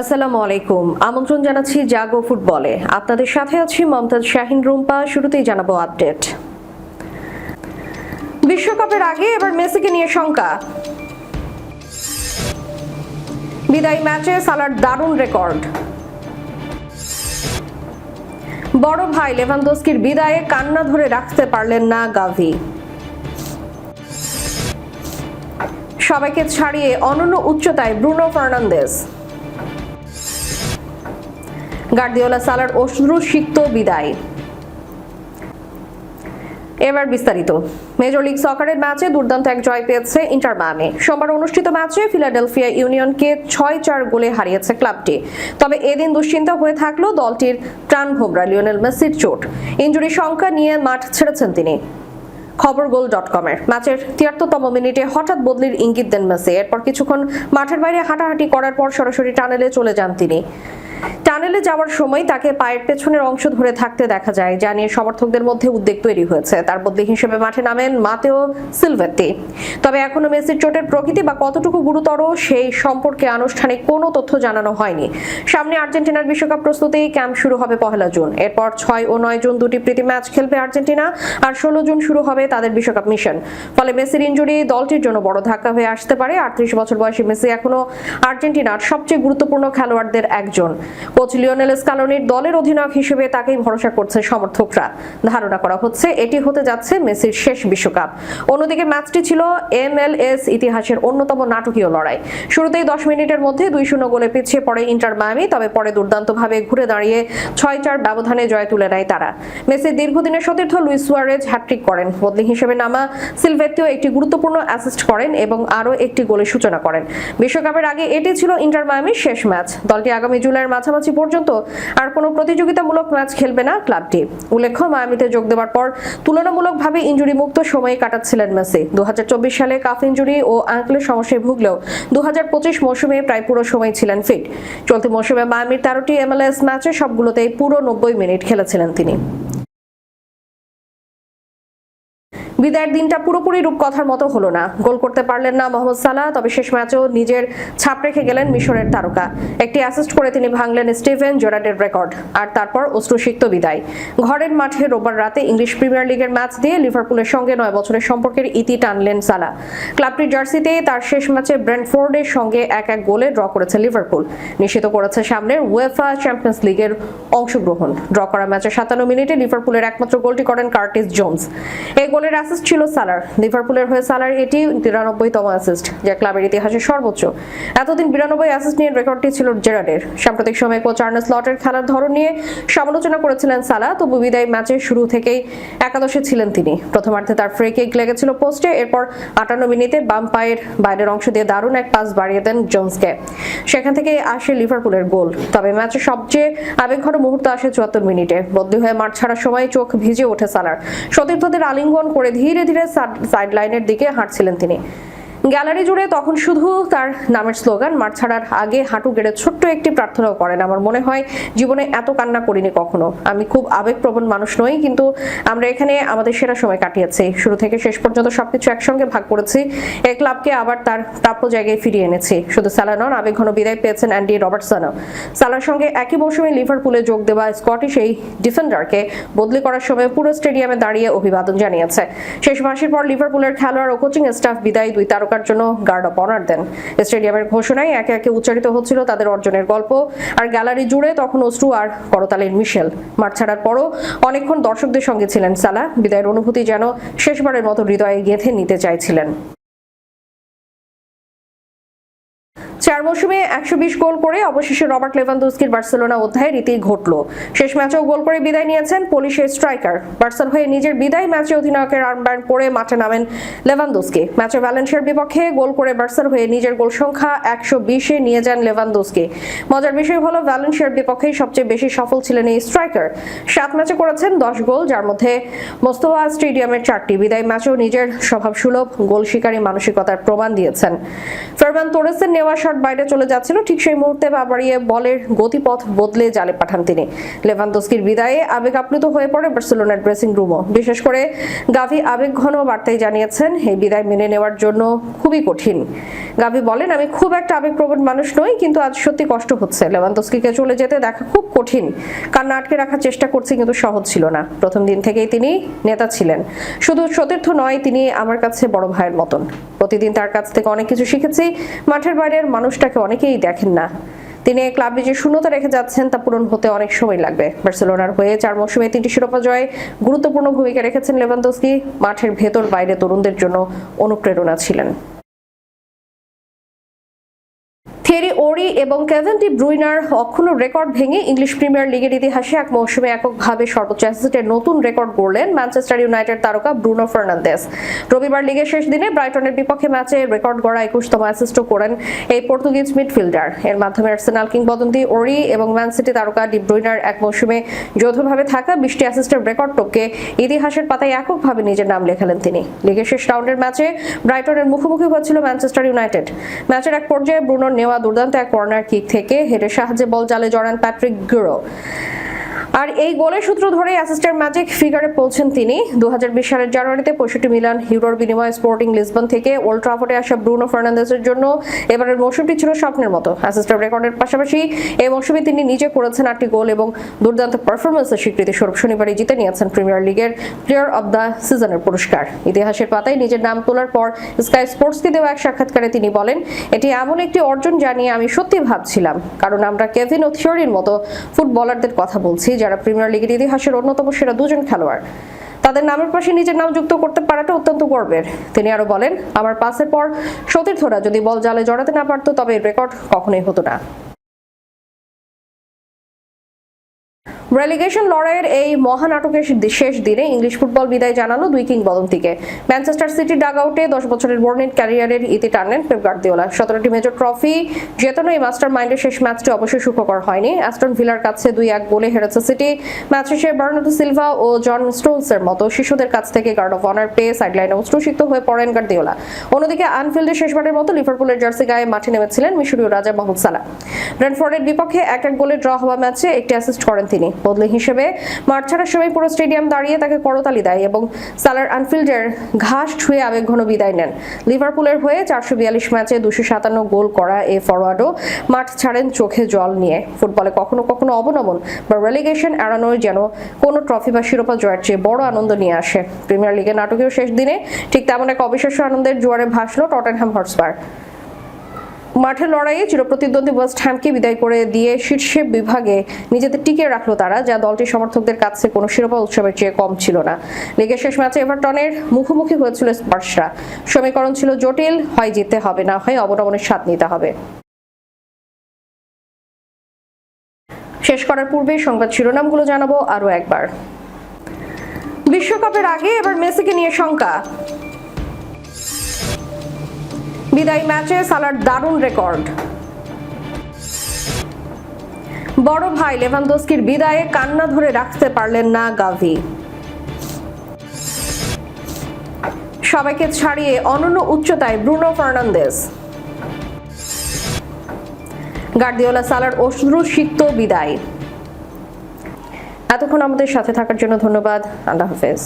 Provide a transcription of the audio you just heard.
আসসালামু আলাইকুম। আমন্ত্রণ জানাচ্ছি জাগো ফুটবলে। আপনাদের সাথে আছি মমতাজ শাহিন রুম্পা। শুরুতেই জানাবো আপডেট। বিশ্বকাপের আগে এবার মেসিকে নিয়ে শঙ্কা। বিদায়ী ম্যাচে সালার দারুণ রেকর্ড। বড় ভাই লেভানদস্কির বিদায়ে কান্না ধরে রাখতে পারলেন না গাভি। সবাইকে ছাড়িয়ে অনন্য উচ্চতায় ব্রুনো ফার্নান্দেজ। গার্দিওলা সালার অশ্রুসিক্ত বিদায়। এবার বিস্তারিত। মেজর লিগ সকারের ম্যাচে দুর্দান্ত এক জয় পেয়েছে ইন্টার মায়ামি। সোমবার অনুষ্ঠিত ম্যাচে ফিলাডেলফিয়া ইউনিয়নকে 6-4 গোলে হারিয়েছে ক্লাবটি। তবে এদিন দুশ্চিন্তা হয়ে থাকলো দলটির প্রাণভোমরা লিওনেল মেসির চোট। ইনজুরি সংখ্যা নিয়ে মাঠ ছেড়েছেন তিনি। খবর goal.com-এর ম্যাচের 73তম মিনিটে হঠাৎ বদলির ইঙ্গিত দেন মেসি। এরপর কিছুক্ষণ মাঠের বাইরে হাঁটাহাঁটি করার পর সরাসরি টানেলে চলে যান তিনি। টানেলে যাওয়ার সময় তাকে পায়ের পেছনের অংশ ধরে থাকতে দেখা যায়, যা নিয়ে সমর্থকদের মধ্যে উদ্বেগ তৈরি হয়েছে। তার বদলি হিসেবে মাঠে নামেন মাতেও সিলভেত্তি। তবে এখনো মেসির চোটের প্রকৃতি বা কতটুকু গুরুতর সেই সম্পর্কে আনুষ্ঠানিক কোনো তথ্য জানানো হয়নি। সামনে আর্জেন্টিনার বিশ্বকাপ প্রস্তুতি ক্যাম্প শুরু হবে 1 জুন। এরপর 6 ও 9 জুন দুটি প্রীতি ম্যাচ খেলবে আর্জেন্টিনা, আর 16 জুন শুরু হবে তাদের বিশ্বকাপ মিশন। ফলে মেসির ইনজুরি দলটির জন্য বড় ধাক্কা হয়ে আসতে পারে। 38 বছর বয়সী মেসি এখনো আর্জেন্টিনার সবচেয়ে গুরুত্বপূর্ণ খেলোয়াড়দের একজন। কোচ লিওনেল স্কালোনির দলের অধিনায়ক হিসেবে তাকেই ভরসা করছে সমর্থকরা। ধারণা করা হচ্ছে এটি হতে যাচ্ছে মেসির শেষ বিশ্বকাপ। অন্যদিকে ম্যাচটি ছিল MLS ইতিহাসের অন্যতম নাটকীয় লড়াই। শুরুতেই 10 মিনিটের মধ্যে 2-0 গোলে পিছিয়ে পড়ে ইন্টার মায়ামি। তবে পরে দুর্দান্তভাবে ঘুরে দাঁড়িয়ে 6-4 ব্যবধানে জয় তুলে নেয় তারা। মেসির দীর্ঘদিনের সতীর্থ লুইস সুয়ারেজ হ্যাটট্রিক করেন। বদলি হিসেবে নামা সিলভেত্তিও একটি গুরুত্বপূর্ণ অ্যাসিস্ট করেন এবং আরও একটি গোলের সূচনা করেন। বিশ্বকাপের আগে এটি ছিল ইন্টার মায়ামির শেষ ম্যাচ। দলটি আগামী জুলাইয়ের মাঝামাঝি পর্যন্ত আর কোনো প্রতিযোগিতামূলক ম্যাচ খেলবে না ক্লাবটি। উল্লেখ্য, মায়ামিতে যোগ দেওয়ার পর তুলনামূলকভাবে ইনজুরি মুক্ত সময়ে কাটাচ্ছিলেন মেসি। 2024 সালে কাফ ইনজুরি ও অ্যাঙ্কেলের সমস্যায় ভুগলেও 2025 মৌসুমে প্রায় পুরো সময় ছিলেন ফিট। চলতি মৌসুমে মায়ামির 13টি MLS ম্যাচে সবগুলোতেই পুরো 90 মিনিট খেলেছিলেন তিনি। বিদায়ের দিনটা পুরোপুরি রূপকথার মতো হলো না। গোল করতে পারলেন না মোহাম্মদ সালাহ, তবে শেষ ম্যাচেও নিজের ছাপ রেখে গেলেন মিশরের তারকা। একটি অ্যাসিস্ট করে তিনি ভাঙলেন স্টিভেন জেরার্ডের রেকর্ড। আর তারপর অশ্রুসিক্ত বিদায়। ঘরের মাঠে রোববার রাতে ইংলিশ প্রিমিয়ার লিগের ম্যাচ দিয়ে লিভারপুলের সঙ্গে 9 বছরের সম্পর্কের ইতি টানলেন সালাহ। ক্লাবটির জার্সিতে তার শেষ ম্যাচে ব্রেন্টফোর্ডের সঙ্গে 1-1 গোলে ড্র করেছে লিভারপুল। নিশ্চিত করেছে সামনের উয়েফা চ্যাম্পিয়ন্স লিগের অংশগ্রহণ। ড্র করা ম্যাচে 57 মিনিটে লিভারপুলের একমাত্র গোলটি করেন কার্টিস জোন্স। এই গোলের অ্যাসিস্ট ছিল সালার। লিভারপুলের হয়ে সালার এটি 93তম অ্যাসিস্ট, যা ক্লাবের ইতিহাসে সর্বোচ্চ। এতদিন 92 অ্যাসিস্ট নিয়ে রেকর্ডটি ছিল জেরার্ডের। সাম্প্রতিক সময়ে কোচ আর্নে স্লটের খেলার ধরন নিয়ে সমালোচনা করেছিলেন সালাহ, তবু বিদায়ী ম্যাচের শুরু থেকেই একাদশে ছিলেন তিনি। প্রথমার্ধে তার ফ্রি কিক লেগেছিল পোস্টে। এরপর 58 মিনিটে বাম পায়ের বাইরের অংশ দিয়ে দারুণ এক পাস বাড়িয়ে দেন জোন্সকে। সেখান থেকে আসে লিভারপুলের গোল। তবে ম্যাচের সবচেয়ে আবেগঘন মুহূর্ত আসে 74 মিনিটে। বদলি হয়ে মাঠ ছাড়ার সময় চোখ ভিজে ওঠে সালার। সতীর্থদের আলিঙ্গন করে ধীরে ধীরে সাইড লাইনের দিকে হাঁটছিলেন তিনি। গ্যালারি জুড়ে তখন শুধু তার নামের স্লোগান। মাঠ ছাড়ার আগে হাঁটু গেড়ে ছোট্ট একটি প্রার্থনাও করেন। আমার মনে হয় জীবনে এত কান্না করিনি কখনো। আমি খুব আবেগপ্রবণ মানুষ নই, কিন্তু আমরা এখানে আমাদের সেরা সময় কাটিয়েছি। শুরু থেকে শেষ পর্যন্ত সবকিছু একসঙ্গে ভাগ করেছি। এই ক্লাবকে আবার তার প্রাপ্য জায়গায় ফিরিয়ে এনেছি। শুধু সালাহ নন, আবেগঘন বিদায় পেয়েছেন অ্যান্ডি রবার্টসনও। সালাহর সঙ্গে একই মৌসুমে লিভারপুলে যোগ দেওয়া স্কটিশ এই ডিফেন্ডারকে বদলি করার সময় পুরো স্টেডিয়ামে দাঁড়িয়ে অভিবাদন জানিয়েছে। শেষ মাসের পর লিভারপুলের খেলোয়াড় ও কোচিং স্টাফ বিদায়ী 2 তারকা জন্য গার্ড অফ অনার দেন। স্টেডিয়ামের ঘোষণায় একে একে উচ্চারিত হচ্ছিল তাদের অর্জনের গল্প। আর গ্যালারি জুড়ে তখন অশ্রু আর করতালির মিশেল। মাঠ ছাড়ার পরও অনেকক্ষণ দর্শকদের সঙ্গে ছিলেন সালাহ। বিদায়ের অনুভূতি যেন শেষবারের মতো হৃদয়ে গেঁথে নিতে চাইছিলেন। 4 মৌসুমে 120 গোল করে অবশেষে রবার্ট লেভানদস্কির বার্সেলোনা অধ্যায়ের রীতি ঘটল। শেষ ম্যাচেও গোল করে বিদায় নিয়েছেন পোলিশের স্ট্রাইকার। বার্সার হয়ে নিজের বিদায় ম্যাচে অধিনায়কের আর্মব্যান্ড পরে মাঠে নামেন লেভানদস্কি। ম্যাচে ভ্যালেন্সিয়ার বিপক্ষে গোল করে বার্সার হয়ে নিজের গোল সংখ্যা 120-এ নিয়ে যান লেভানদস্কি। মজার বিষয় হলো ভ্যালেন্সিয়ার বিপক্ষেই সবচেয়ে বেশি সফল ছিলেন এই স্ট্রাইকার। 7 ম্যাচে করেছেন 10 গোল, যার মধ্যে মোস্তফা স্টেডিয়ামের 4টি। বিদায় ম্যাচেও নিজের স্বভাবসুলভ গোল শিকারী মানসিকতার প্রমাণ দিয়েছেন। ফারমান তোরেসের নেওয়া শট বাইরে চলে যাচ্ছিল, ঠিক সেই মুহূর্তে পা বাড়িয়ে বলের গতিপথ বদলে জালে পাঠান তিনি। লেভানদস্কির বিদায়ে আবেগ আপ্লুত হয়ে পড়ে বার্সেলোনার ড্রেসিং রুমও। বিশেষ করে গাভি আবেগঘন বার্তায় জানিয়েছেন, এই বিদায় মেনে নেওয়ার জন্য খুবই কঠিন। গাভি বলেন, আমি খুব একটা আবেগপ্রবণ মানুষ নই, কিন্তু আজ সত্যি কষ্ট হচ্ছে। লেভানদস্কিকে চলে যেতে দেখা খুব কঠিন। কান্না আটকে রাখার চেষ্টা করছি, কিন্তু সহজ ছিল না। প্রথম দিন থেকেই তিনি নেতা ছিলেন, শুধু সতীর্থ নয়, তিনি আমার কাছে বড় ভাইয়ের মতন। প্রতিদিন তার কাছ থেকে অনেক কিছু শিখেছি। মাঠের বাইরের মানুষটাকে অনেকেই দেখেন না। তিনি ক্লাবে যে শূন্যতা রেখে যাচ্ছেন তা পূরণ হতে অনেক সময় লাগবে। বার্সেলোনার হয়ে 4 মৌসুমে 3টি শিরোপা জয়ে গুরুত্বপূর্ণ ভূমিকা রেখেছেন লেভানদস্কি। মাঠের ভেতর বাইরে তরুণদের জন্য অনুপ্রেরণা ছিলেন। থিয়েরি ওরি এবং কেভিন ডি ব্রুইনার অক্ষুণ্ণ রেকর্ড ভেঙে ইংলিশ প্রিমিয়ার লিগের ইতিহাসে এক মৌসুমে এককভাবে সর্বোচ্চ অ্যাসিস্টের নতুন রেকর্ড গড়লেন ম্যানচেস্টার ইউনাইটেড তারকা ব্রুনো ফার্নান্দেজ। রবিবার লিগের শেষ দিনে ব্রাইটনের বিপক্ষে ম্যাচে রেকর্ড গড়া 21তম অ্যাসিস্টও করেন এই পর্তুগিজ মিডফিল্ডার। এর মাধ্যমে আর্সেনাল কিংবদন্তি ওরি এবং ম্যান সিটি তারকা ডি ব্রুইনার এক মৌসুমে যৌথভাবে থাকা 20টি অ্যাসিস্টের রেকর্ড টপকে ইতিহাসের পাতায় এককভাবে নিজের নাম লেখালেন তিনি। লিগের শেষ রাউন্ডের ম্যাচে ব্রাইটনের মুখোমুখি হয়েছিল ম্যানচেস্টার ইউনাইটেড। ম্যাচের এক পর্যায়ে ব্রুনোর নেওয়া দুর্দান্ত এক কর্নার কিক থেকে হেডের সাহায্যে বল জালে জড়ান প্যাট্রিক গুরো। আর এই গোলের সূত্র ধরে অ্যাসিস্টের ম্যাজিক ফিগারে পৌঁছেন তিনি। 2020 সালের জানুয়ারিতে 65 মিলিয়ন ইউরোর বিনিময়ে স্পোর্টিং লিসবন থেকে ওল্ড ট্রাফোর্ডে আসা ব্রুনো ফার্নান্দেজের জন্য এবারের মৌসুমটি ছিল স্বপ্নের মতো। অ্যাসিস্টের রেকর্ডের পাশাপাশি এই মৌসুমে তিনি নিজে করেছেন 8টি গোল এবং দুর্দান্ত পারফরম্যান্সের স্বীকৃতি স্বরূপ শনিবারই জিতে নিয়েছেন প্রিমিয়ার লিগের প্লেয়ার অব দ্য সিজনের পুরস্কার। ইতিহাসের পাতায় নিজের নাম তোলার পর স্কাই স্পোর্টসকে দেওয়া এক সাক্ষাৎকারে তিনি বলেন, এটি এমন একটি অর্জন জানিয়ে আমি সত্যি ভাবছিলাম, কারণ আমরা কেভিন ও থিওরির মতো ফুটবলারদের কথা বলছি যারা প্রিমিয়ার লিগের ইতিহাসের অন্যতম সেরা দুজন খেলোয়াড়। তাদের নামের পাশে নিজের নাম যুক্ত করতে পারাটা অত্যন্ত গর্বের। তিনি আরো বলেন, আমার পাসের পর সতীর্থরা যদি বল জালে জড়াতে না পারত তবে এর রেকর্ড কখনোই হতো না। রেলিগেশন লড়াইয়ের এই মহানাটকের শেষ দিনে ইংলিশ ফুটবল বিদায় জানালো দুই কিংবদন্তিকে। ম্যানচেস্টার সিটি ডাগআউটে 10 বছরের বর্ণিত ক্যারিয়ারের ইতি টানলেন পেপ গার্দিওলা। 17টি মেজর ট্রফি জেতানো এই মাস্টার মাইন্ডের শেষ ম্যাচটি অবশ্যই সুখকর হয়নি। অ্যাস্টন ভিলার কাছে 2-1 গোলে হেরেছে সিটি। ম্যাচ শেষে বার্নার্ডো সিলভা ও জন স্টোনসের মতো শিশুদের কাছ থেকে গার্ড অফ অনার পেয়ে সাইডলাইনে অশ্রুসিক্ত হয়ে পড়েন গার্দিওলা। অন্যদিকে আনফিল্ডে শেষবারের মতো লিভারপুলের জার্সি গায়ে মাঠে নেমেছিলেন মিশরীয় রাজা মোহাম্মদ সালাহ। ব্রেন্টফোর্ডের বিপক্ষে 1-1 গোলে ড্র হওয়া ম্যাচে একটি অ্যাসিস্ট করেন তিনি। বদলি হিসেবে মাঠ ছাড়ার সময় পুরো স্টেডিয়াম দাঁড়িয়ে তাকে করতালি দেয় এবং সালার আনফিল্ডের ঘাস ছুঁয়ে আবেগঘন বিদায় নেন। লিভারপুলের হয়ে 442 ম্যাচে 257 গোল করা এই ফরওয়ার্ডও মাঠ ছাড়েন চোখে জল নিয়ে। ফুটবলে কখনো কখনো অবনমন বা রেলিগেশন এড়ানোর যেন কোনো ট্রফি বা শিরোপা জয়ের চেয়ে বড় আনন্দ নিয়ে আসে। প্রিমিয়ার লিগের নাটকীয় শেষ দিনে ঠিক তেমন এক অবিশ্বাস্য আনন্দের জোয়ারে ভাসল টটেনহ্যাম হটস্পার। মাঠের লড়াইয়ে চিরপ্রতিদ্বন্দ্বী ওয়েস্ট হ্যামকে বিদায় করে দিয়ে শীর্ষে বিভাগে নিজেদের টিকিয়ে রাখলো তারা, যা দলটির সমর্থকদের কাছে কোনো শিরোপা উৎসবের চেয়ে কম ছিল না। লিগের শেষ ম্যাচে এভারটনের মুখোমুখি হয়েছিল স্পার্সরা। সমীকরণ ছিল জটিল, হয় জিততে হবে, না হয় অবনমনের স্বাদ নিতে হবে। শেষ করার পূর্বে সংবাদ শিরোনামগুলো জানাবো আরো একবার। বিশ্বকাপের আগে এবার মেসিকে নিয়ে শঙ্কা। বিদায়ী ম্যাচে সালার দারুণ রেকর্ড। বড় ভাই লেভানদস্কির বিদায়ে কান্না ধরে রাখতে পারলেন না গাভি। সবাইকে ছাড়িয়ে অনন্য উচ্চতায় ব্রুনো ফার্নান্দেজ। গার্দিওলা সালার অশ্রুসিক্ত বিদায়। এতক্ষণ আমাদের সাথে থাকার জন্য ধন্যবাদ। আল্লাহ হাফেজ।